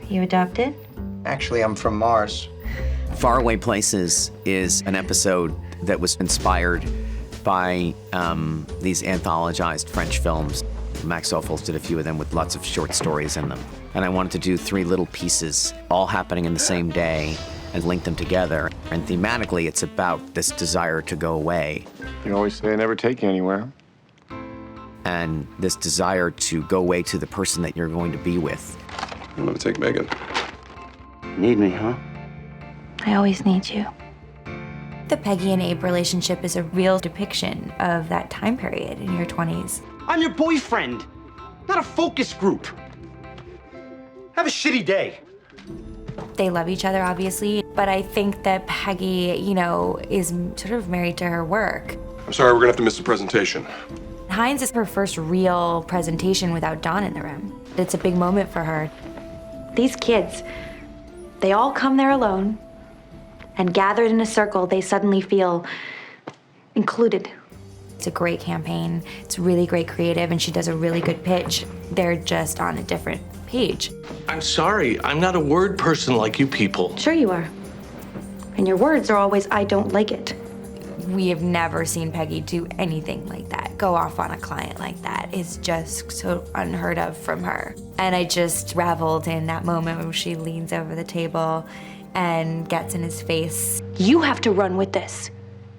You adopted? Actually, I'm from Mars. Faraway Places is an episode that was inspired by these anthologized French films. Max Ophuls did a few of them with lots of short stories in them. And I wanted to do 3 little pieces, all happening in the same day, and link them together. And thematically, it's about this desire to go away. You always say I never take you anywhere. And this desire to go away to the person that you're going to be with. I'm gonna take Megan. Need me, huh? I always need you. The Peggy and Abe relationship is a real depiction of that time period in your 20s. I'm your boyfriend, not a focus group. Have a shitty day. They love each other, obviously, but I think that Peggy, is sort of married to her work. I'm sorry, we're gonna have to miss the presentation. Heinz is her first real presentation without Don in the room. It's a big moment for her. These kids, they all come there alone, and gathered in a circle, they suddenly feel included. It's a great campaign. It's really great creative, and she does a really good pitch. They're just on a different page. I'm sorry, I'm not a word person like you people. Sure you are. And your words are always, I don't like it. We have never seen Peggy do anything like that. Go off on a client like that is just so unheard of from her. And I just reveled in that moment when she leans over the table and gets in his face. You have to run with this.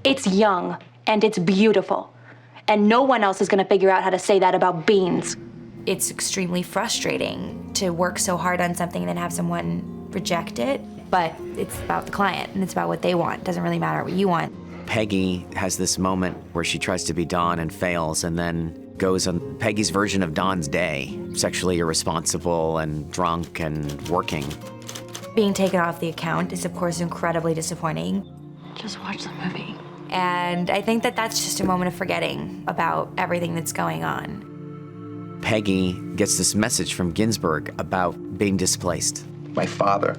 It's young and it's beautiful. And no one else is gonna figure out how to say that about beans. It's extremely frustrating to work so hard on something and then have someone reject it. But it's about the client and it's about what they want. It doesn't really matter what you want. Peggy has this moment where she tries to be Don and fails, and then goes on Peggy's version of Don's day, sexually irresponsible and drunk and working. Being taken off the account is, of course, incredibly disappointing. Just watch the movie. And I think that that's just a moment of forgetting about everything that's going on. Peggy gets this message from Ginsberg about being displaced. My father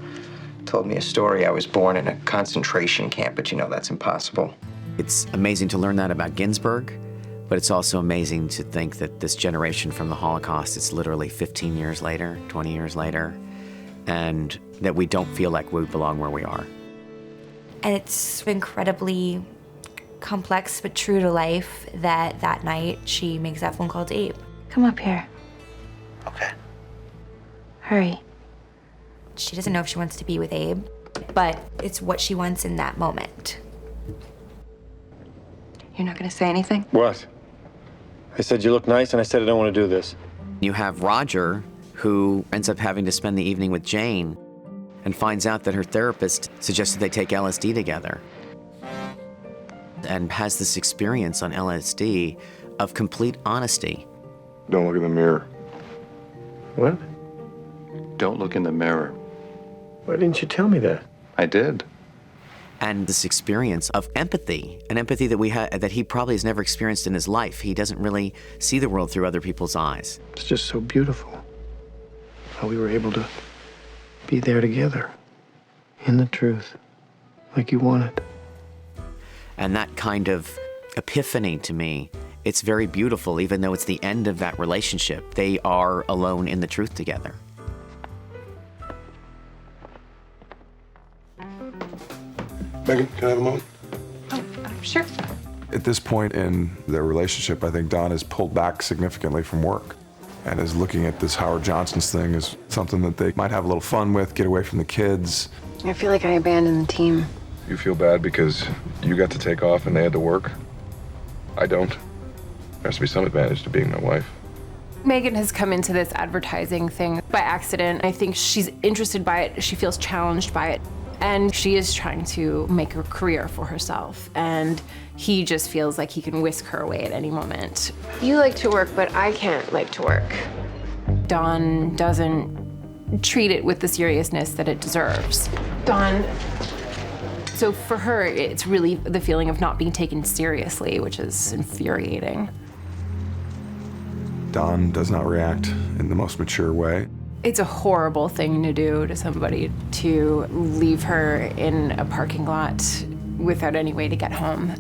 told me a story. I was born in a concentration camp, but that's impossible. It's amazing to learn that about Ginsberg, but it's also amazing to think that this generation from the Holocaust, it's literally 15 years later, 20 years later, and that we don't feel like we belong where we are. And it's incredibly complex but true to life that night she makes that phone call to Abe. Come up here. Okay. Hurry. She doesn't know if she wants to be with Abe, but it's what she wants in that moment. You're not gonna say anything? What? I said you look nice, and I said I don't want to do this. You have Roger, who ends up having to spend the evening with Jane and finds out that her therapist suggested they take LSD together, and has this experience on LSD of complete honesty. Don't look in the mirror. What? Don't look in the mirror. Why didn't you tell me that? I did. And this experience of empathy, an empathy that he probably has never experienced in his life. He doesn't really see the world through other people's eyes. It's just so beautiful how we were able to be there together in the truth, like you wanted. And that kind of epiphany to me, it's very beautiful, even though it's the end of that relationship. They are alone in the truth together. Megan, can I have a moment? Sure. At this point in their relationship, I think Don has pulled back significantly from work and is looking at this Howard Johnson's thing as something that they might have a little fun with, get away from the kids. I feel like I abandoned the team. You feel bad because you got to take off and they had to work? I don't. There has to be some advantage to being my wife. Megan has come into this advertising thing by accident. I think she's interested by it. She feels challenged by it. And she is trying to make a career for herself. And he just feels like he can whisk her away at any moment. You like to work, but I can't like to work. Don doesn't treat it with the seriousness that it deserves. Dawn. So for her, it's really the feeling of not being taken seriously, which is infuriating. Don does not react in the most mature way. It's a horrible thing to do to somebody, to leave her in a parking lot without any way to get home.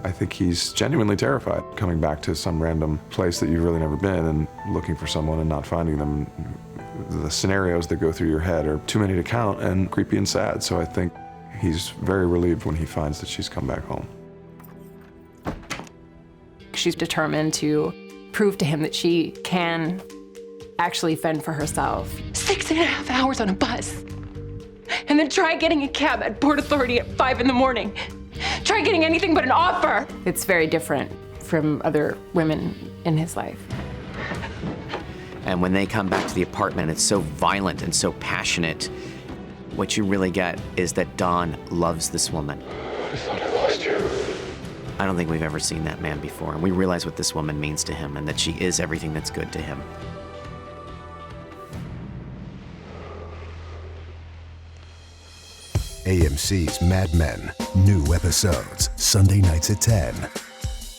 I think he's genuinely terrified coming back to some random place that you've really never been and looking for someone and not finding them, The scenarios that go through your head are too many to count and creepy and sad. So I think he's very relieved when he finds that she's come back home. She's determined to prove to him that she can actually fend for herself. 6.5 hours on a bus. And then try getting a cab at Port Authority at 5 in the morning. Try getting anything but an offer. It's very different from other women in his life. And when they come back to the apartment, it's so violent and so passionate. What you really get is that Don loves this woman. I thought I lost you. I don't think we've ever seen that man before, and we realize what this woman means to him and that she is everything that's good to him. AMC's Mad Men, new episodes, Sunday nights at 10.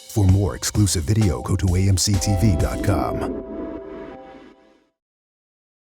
For more exclusive video, go to amctv.com.